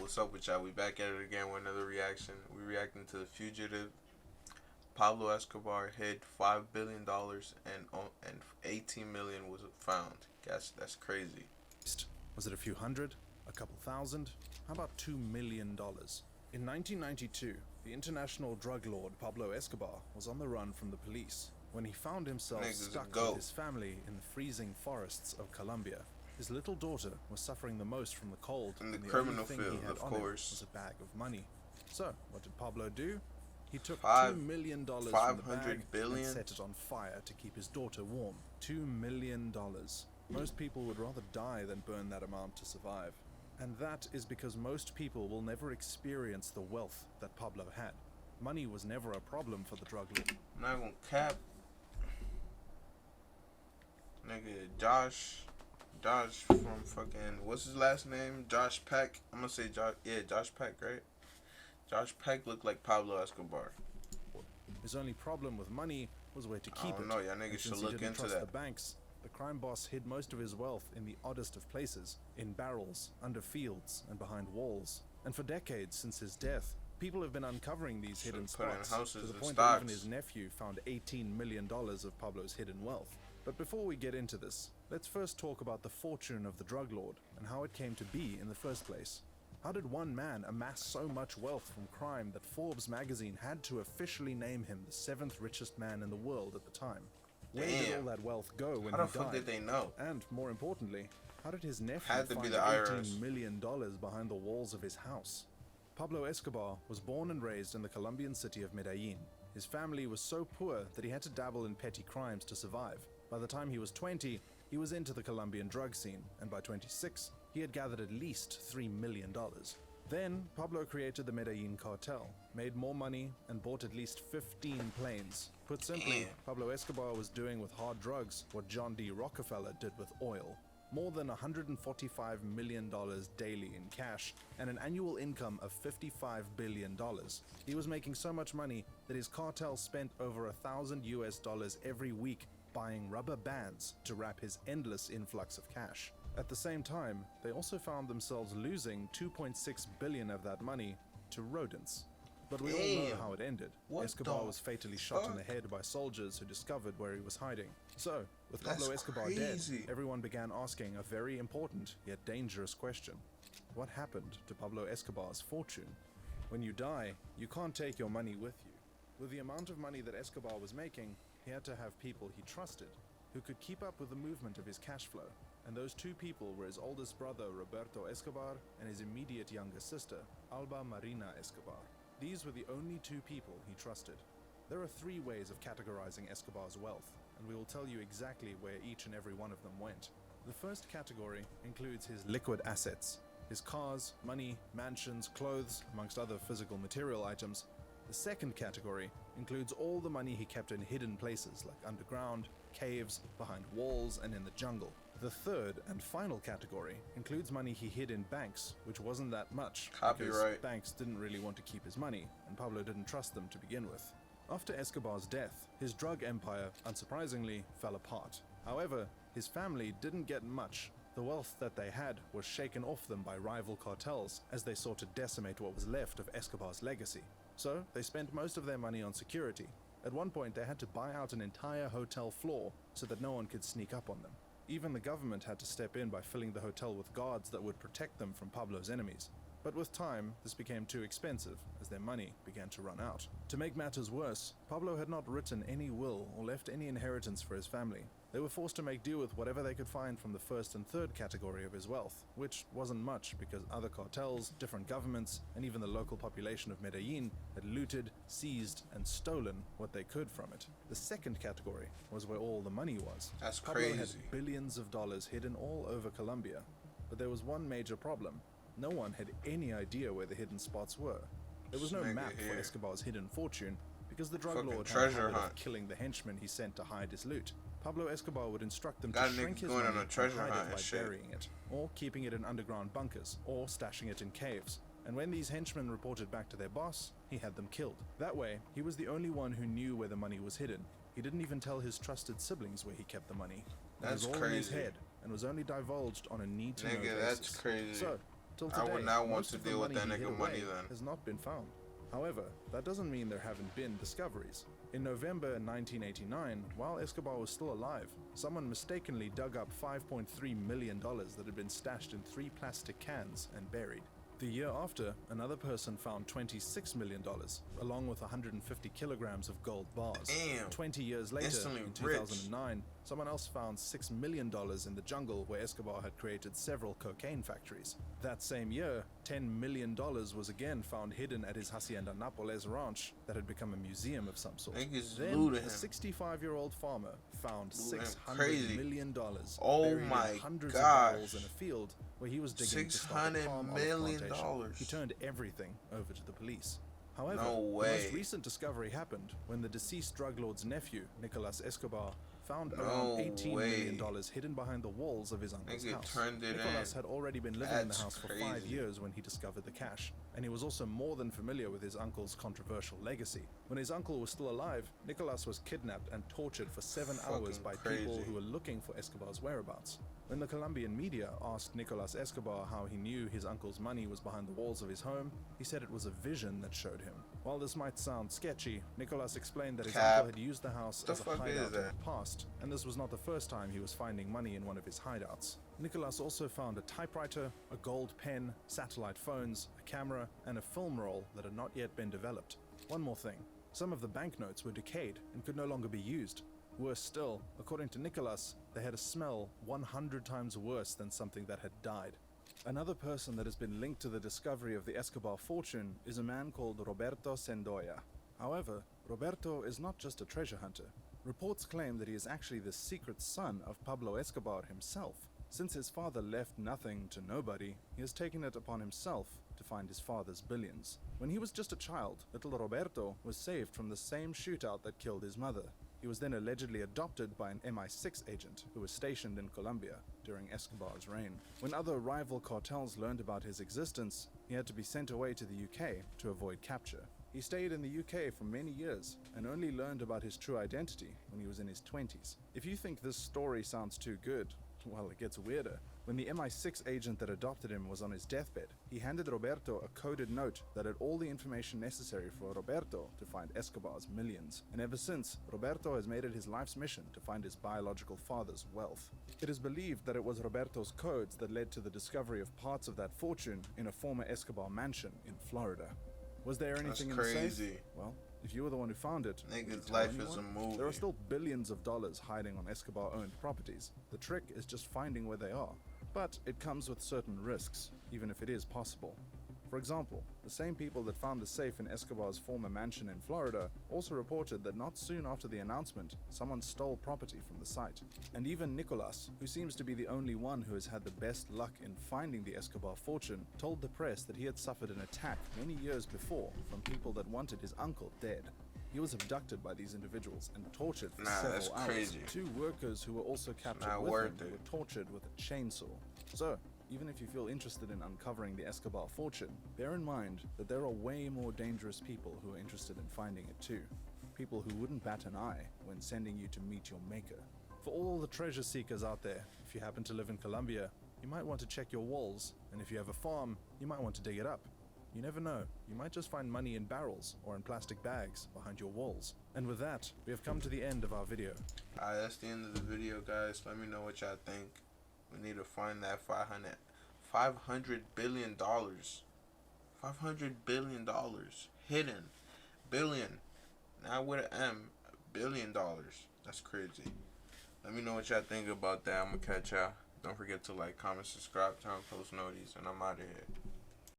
What's up with y'all? We back at it again with another reaction. We reacting to The Fugitive. Pablo Escobar hid $5 billion and 18 million was found. That's crazy. Was it a few hundred? A couple thousand? How about $2 million? In 1992, the international drug lord Pablo Escobar was on the run from the police when he found himself Nigga's a stuck goat. with his family in the freezing forests of Colombia. His little daughter was suffering the most from the cold, In the and the criminal only thing field, he had of on him course. was a bag of money. So, what did Pablo do? He took Five- $2 million from the 500 bag billion? and set it on fire to keep his daughter warm. $2 million. Most people would rather die than burn that amount to survive. And that is because most people will never experience the wealth that Pablo had. Money was never a problem for the drug lord. I'm not gonna cap. Nigga, Josh from fucking, what's his last name? Josh Peck. I'm gonna say Josh Peck, right? Josh Peck looked like Pablo Escobar. His only problem with money was where to I keep don't it. know, y'all And niggas should since he look didn't into trust that. the banks, the crime boss hid most of his wealth in the oddest of places, in barrels, under fields, and behind walls. And for decades since his death, people have been uncovering these hidden Should've put in spots, houses to the and point that even stocks. his nephew found $18 million of Pablo's hidden wealth. But before we get into this, let's first talk about the fortune of the drug lord and how it came to be in the first place. How did one man amass so much wealth from crime that Forbes magazine had to officially name him the 7th richest man in the world at the time? Where did Damn. all that wealth go when How the he fuck died? did they know? And more importantly, how did his nephew Had to be find the IRS. $18 million behind the walls of his house? Pablo Escobar was born and raised in the Colombian city of Medellin. His family was so poor that he had to dabble in petty crimes to survive. By the time he was 20, he was into the Colombian drug scene, and by 26, he had gathered at least $3 million. Then, Pablo created the Medellin cartel, made more money, and bought at least 15 planes. Put simply, Damn. Pablo Escobar was doing with hard drugs what John D. Rockefeller did with oil. More than $145 million daily in cash, and an annual income of $55 billion. He was making so much money that his cartel spent over $1,000 every week buying rubber bands to wrap his endless influx of cash. At the same time, they also found themselves losing $2.6 billion of that money to rodents. But we all know Damn. how it ended. What Escobar the was fatally shot in the fuck? head by soldiers who discovered where he was hiding. So, with That's Pablo Escobar crazy. dead, everyone began asking a very important yet dangerous question. What happened to Pablo Escobar's fortune? When you die, you can't take your money with you. With the amount of money that Escobar was making, he had to have people he trusted, who could keep up with the movement of his cash flow. And those two people were his oldest brother, Roberto Escobar, and his immediate younger sister, Alba Marina Escobar. These were the only two people he trusted. There are three ways of categorizing Escobar's wealth, and we will tell you exactly where each and every one of them went. The first category includes his liquid assets, his cars, money, mansions, clothes, amongst other physical material items. The second category includes all the money he kept in hidden places like underground, caves, behind walls, and in the jungle. The third and final category includes money he hid in banks, which wasn't that much because Copyright. banks didn't really want to keep his money, and Pablo didn't trust them to begin with. After Escobar's death, his drug empire, unsurprisingly, fell apart. However, his family didn't get much. The wealth that they had was shaken off them by rival cartels as they sought to decimate what was left of Escobar's legacy. So, they spent most of their money on security. At one point, they had to buy out an entire hotel floor so that no one could sneak up on them. Even the government had to step in by filling the hotel with guards that would protect them from Pablo's enemies. But with time, this became too expensive as their money began to run out. To make matters worse, Pablo had not written any will or left any inheritance for his family. They were forced to make do with whatever they could find from the first and third category of his wealth, which wasn't much because other cartels, different governments, and even the local population of Medellin had looted, seized, and stolen what they could from it. The second category was where all the money was. That's Pablo had crazy. billions of dollars hidden all over Colombia, but there was one major problem. No one had any idea where the hidden spots were. There was no This nigga map for here. Escobar's hidden fortune because the drug Fucking lord had a treasure habit of hunt. killing the henchmen he sent to hide his loot. Pablo Escobar would instruct them Got to shrink niggas his going money on a treasure and hide hunt it and by shit. burying it, or keeping it in underground bunkers, or stashing it in caves. And when these henchmen reported back to their boss, he had them killed. That way, he was the only one who knew where the money was hidden. He didn't even tell his trusted siblings where he kept the money. It That's was all in his crazy. head, and was only divulged on a need-to-know Nigga, basis. that's crazy. So, Till I today, would not want most to of the deal with money that he hid nigga money away then. has not been found. However, that doesn't mean there haven't been discoveries. In November 1989, while Escobar was still alive, someone mistakenly dug up $5.3 million that had been stashed in 3 plastic cans and buried. The year after, another person found $26 million, along with 150 kilograms of gold bars. Damn. 20 years later, Instantly in rich. 2009, someone else found $6 million in the jungle where Escobar had created several cocaine factories. That same year, $10 million was again found hidden at his Hacienda Napoles ranch that had become a museum of some sort. Niggas Then, looted a him. 65-year-old farmer found Crazy. $600 million Oh buried my in hundreds gosh. of barrels in a field where he was digging to start a $600 palm olive million. plantation. He turned everything over to the police. However, No the way. most recent discovery happened when the deceased drug lord's nephew, Nicolas Escobar, found No around $18 million way. hidden behind the walls of his uncle's Nigga house. turned it Nicolas in. had already been living in the That's house for 5 crazy. years when he discovered the cash, and he was also more than familiar with his uncle's controversial legacy. When his uncle was still alive, Nicolas was kidnapped and tortured for 7 hours by people crazy. who were looking for Escobar's whereabouts. When the Colombian media asked Nicolas Escobar how he knew his uncle's money was behind the walls of his home, he said it was a vision that showed him. While this might sound sketchy, Nicolas explained that his Cap. uncle had used the house The as a fuck is hideout in that? the past, and this was not the first time he was finding money in one of his hideouts. Nicolas also found a typewriter, a gold pen, satellite phones, a camera, and a film roll that had not yet been developed. One more thing. Some of the banknotes were decayed and could no longer be used. Worse still, according to Nicolas, they had a smell 100 times worse than something that had died. Another person that has been linked to the discovery of the Escobar fortune is a man called Roberto Sendoya. However, Roberto is not just a treasure hunter. Reports claim that he is actually the secret son of Pablo Escobar himself. Since his father left nothing to nobody, he has taken it upon himself to find his father's billions. When he was just a child, little Roberto was saved from the same shootout that killed his mother. He was then allegedly adopted by an MI6 agent who was stationed in Colombia during Escobar's reign. When other rival cartels learned about his existence, he had to be sent away to the UK to avoid capture. He stayed in the UK for many years and only learned about his true identity when he was in his 20s. If you think this story sounds too good, well, it gets weirder. When the MI6 agent that adopted him was on his deathbed, he handed Roberto a coded note that had all the information necessary for Roberto to find Escobar's millions. And ever since, Roberto has made it his life's mission to find his biological father's wealth. It is believed that it was Roberto's codes that led to the discovery of parts of that fortune in a former Escobar mansion in Florida. Was there anything in the safe? crazy. Well, if you were the one who found it, Nigga's would you tell life anyone? is a movie. There are still billions of dollars hiding on Escobar-owned properties. The trick is just finding where they are. But it comes with certain risks, even if it is possible. For example, the same people that found the safe in Escobar's former mansion in Florida also reported that not soon after the announcement, someone stole property from the site. And even Nicolas, who seems to be the only one who has had the best luck in finding the Escobar fortune, told the press that he had suffered an attack many years before from people that wanted his uncle dead. He was abducted by these individuals and tortured for that's several hours. crazy. 2 workers who were also captured Not with worth him it. were tortured with a chainsaw. So, even if you feel interested in uncovering the Escobar fortune, bear in mind that there are way more dangerous people who are interested in finding it too. People who wouldn't bat an eye when sending you to meet your maker. For all the treasure seekers out there, if you happen to live in Colombia, you might want to check your walls, and if you have a farm, you might want to dig it up. You never know, you might just find money in barrels or in plastic bags behind your walls. And with that, we have come to the end of our video. Alright, that's the end of the video, guys. Let me know what y'all think. We need to find that $500 billion. $500 billion. Hidden. Billion. Not with an M. $1 billion. That's crazy. Let me know what y'all think about that. I'm gonna catch y'all. Don't forget to like, comment, subscribe, turn on post notices, and I'm out of here.